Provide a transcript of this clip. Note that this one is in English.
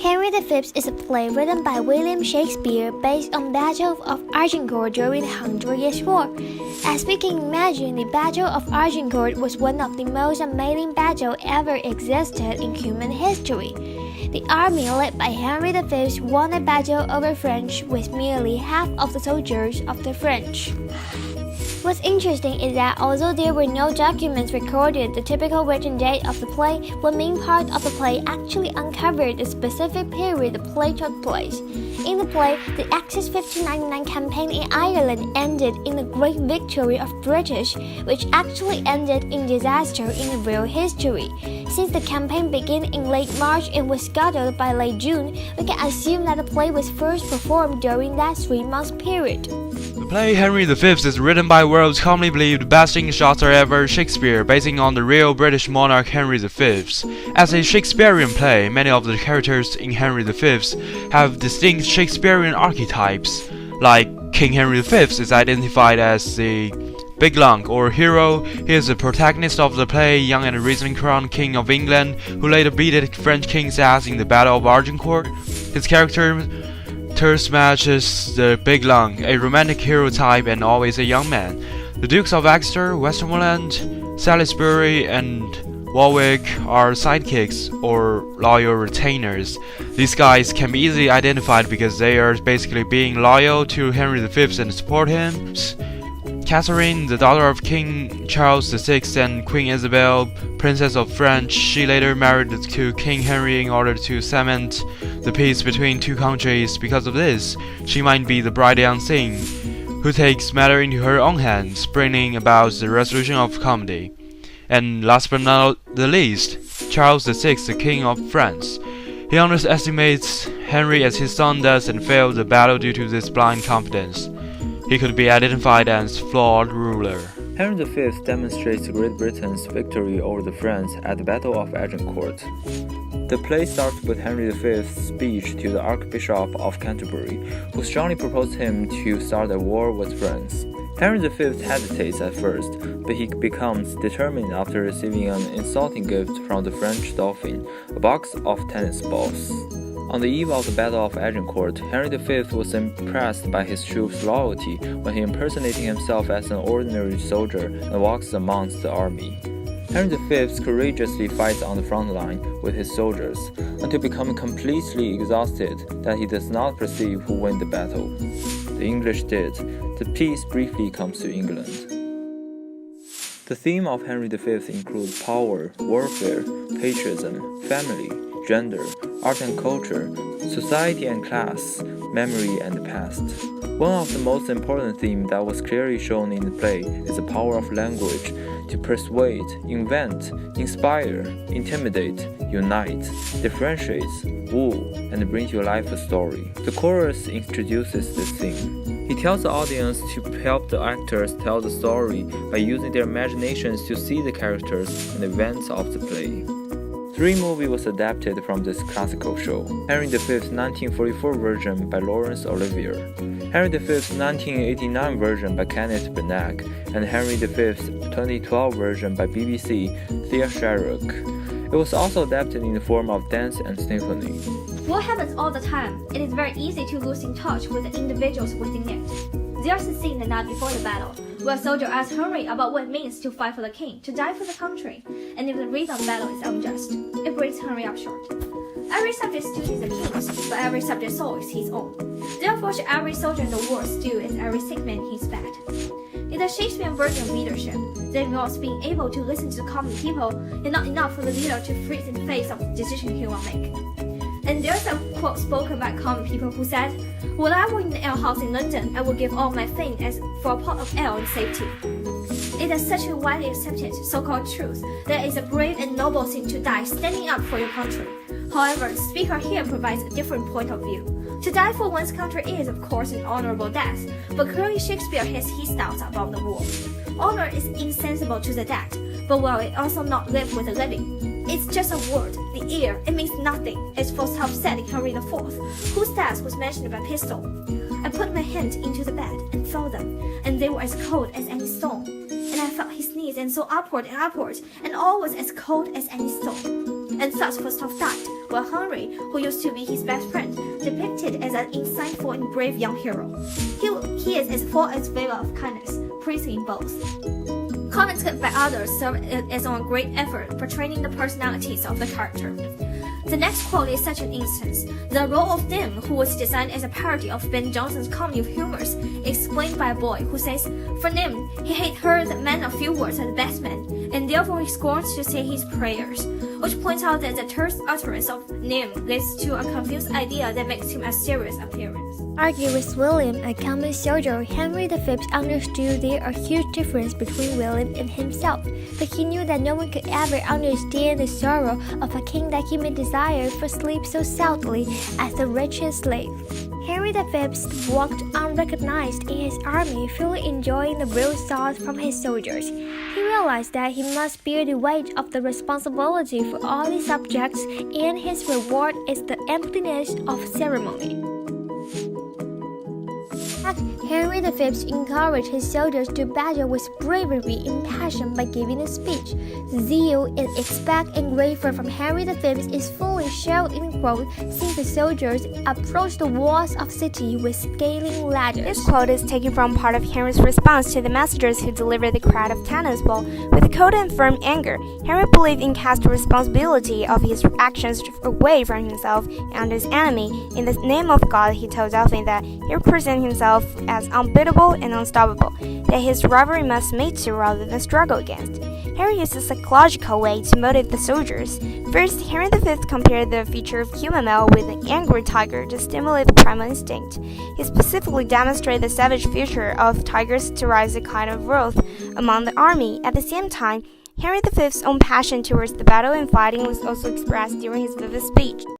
Henry V is a play written by William Shakespeare based on the Battle of Agincourt during the 100 Years' War. As we can imagine, the Battle of Agincourt was one of the most amazing battles ever existed in human history. The army led by Henry V won a battle over French with merely half of the soldiers of the French. What's interesting is that although there were no documents recorded the typical written date of the play, one main part of the play actually uncovered the specific period the play took place. In the play, the Axis 1599 campaign in Ireland ended in a great victory of British, which actually ended in disaster in the real history. Since the campaign began in late March and was scuttled by late June, we can assume that the play was first performed during that 3-month period. The play Henry V is written by world's commonly believed best English author ever, Shakespeare, basing on the real British monarch Henry V. As a Shakespearean play, many of the characters in Henry V have distinct Shakespearean archetypes, like King Henry V is identified as the big lung or hero. He is the protagonist of the play, young and recently crowned King of England, who later beat the French king's ass in the Battle of Agincourt. His character matches the big lung, a romantic hero type and always a young man. The Dukes of Exeter, Westmoreland, Salisbury, and Warwick are sidekicks or loyal retainers. These guys can be easily identified because they are basically being loyal to Henry V and support him. Catherine, the daughter of King Charles VI and Queen Isabel, Princess of France, she later married to King Henry in order to cement the peace between two countries. Because of this, she might be the bride unseen, who takes matter into her own hands, bringing about the resolution of comedy. And last but not the least, Charles VI, the King of France. He underestimates Henry as his son does and failed the battle due to this blind confidence. He could be identified as flawed ruler. Henry V demonstrates Great Britain's victory over the French at the Battle of Agincourt. The play starts with Henry V's speech to the Archbishop of Canterbury, who strongly proposed him to start a war with France. Henry V hesitates at first, but he becomes determined after receiving an insulting gift from the French Dauphin, a box of tennis balls. On the eve of the Battle of Agincourt, Henry V was impressed by his troops' loyalty when he impersonated himself as an ordinary soldier and walks amongst the army. Henry V courageously fights on the front line with his soldiers until becoming completely exhausted that he does not perceive who won the battle. The English did. The peace briefly comes to England. The theme of Henry V includes power, warfare, patriotism, family, gender, art and culture, society and class, memory and the past. One of the most important themes that was clearly shown in the play is the power of language to persuade, invent, inspire, intimidate, unite, differentiate, woo, and bring to life a story. The chorus introduces this theme. He tells the audience to help the actors tell the story by using their imaginations to see the characters and events of the play. 3 movies was adapted from this classical show: Henry V's 1944 version by Laurence Olivier, Henry V's 1989 version by Kenneth Branagh, and Henry V's 2012 version by BBC Thea Sharrock. It was also adapted in the form of dance and symphony. War happens all the time. It is very easy to lose in touch with the individuals within it. There's a scene the night before the battle, where a soldier asks Henry about what it means to fight for the king, to die for the country, and if the reason of the battle is unjust. It brings Henry up short. Every subject's duty is the king's, but every subject's soul is his own. Therefore, should every soldier in the war steal as every sick man his bed. In the Shakespearean version of leadership, that involves being able to listen to the common people, and not enough for the leader to freeze in the face of the decision he will make. And there's a quote spoken by common people who said, "When I were in the alehouse in London, I would give all my things as for a pot of ale and safety." It is such a widely accepted so-called truth that it is a brave and noble thing to die standing up for your country. However, the speaker here provides a different point of view. To die for one's country is, of course, an honorable death, but clearly Shakespeare has his doubts about the war. Honor is insensible to the dead, but will it also not live with the living? It's just a word, the ear, it means nothing, as Falstaff said in Henry IV, whose death was mentioned by pistol. I put my hand into the bed and felt them, and they were as cold as any stone. And I felt his knees and so upward, and all was as cold as any stone. and thus first of died, while Henry, who used to be his best friend, depicted as an insightful and brave young hero. He is as full as favor of kindness, praising in both. Commented by others serve as a great effort portraying the personalities of the character. The next quote is such an instance. The role of Nim, who was designed as a parody of Ben Jonson's comedy of humors, is explained by a boy who says, "For Nim, he had heard that men of few words are the best men, and therefore he scorns to say his prayers," which points out that the terse utterance of Nim leads to a confused idea that makes him a serious appearance. Arguing with William, a common soldier, Henry V understood there a huge difference between William and himself, but he knew that no one could ever understand the sorrow of a king that he may desire for sleep so soundly as the wretched slave. Henry V walked unrecognized in his army, fully enjoying the real salt from his soldiers. He realized that he must bear the weight of the responsibility for all his subjects, and his reward is the emptiness of ceremony. Henry V encouraged his soldiers to battle with bravery and passion by giving a speech. Zeal and expect and graver from Henry V is fully shown in the quote, "Since the soldiers approached the walls of the city with scaling ladders." This quote is taken from part of Henry's response to the messengers who delivered the crown of cannonsball with cold and firm anger. Henry believed in casting the responsibility of his actions away from himself and his enemy. In the name of God, he told Dauphin that he represented himself as unbeatable and unstoppable, that his rivalry must mate to rather than struggle against. Henry used a psychological way to motivate the soldiers. First, Henry V compared the feature of human male with an angry tiger to stimulate the primal instinct. He specifically demonstrated the savage feature of tigers to raise a kind of wrath among the army. At the same time, Henry V's own passion towards the battle and fighting was also expressed during his vivid speech.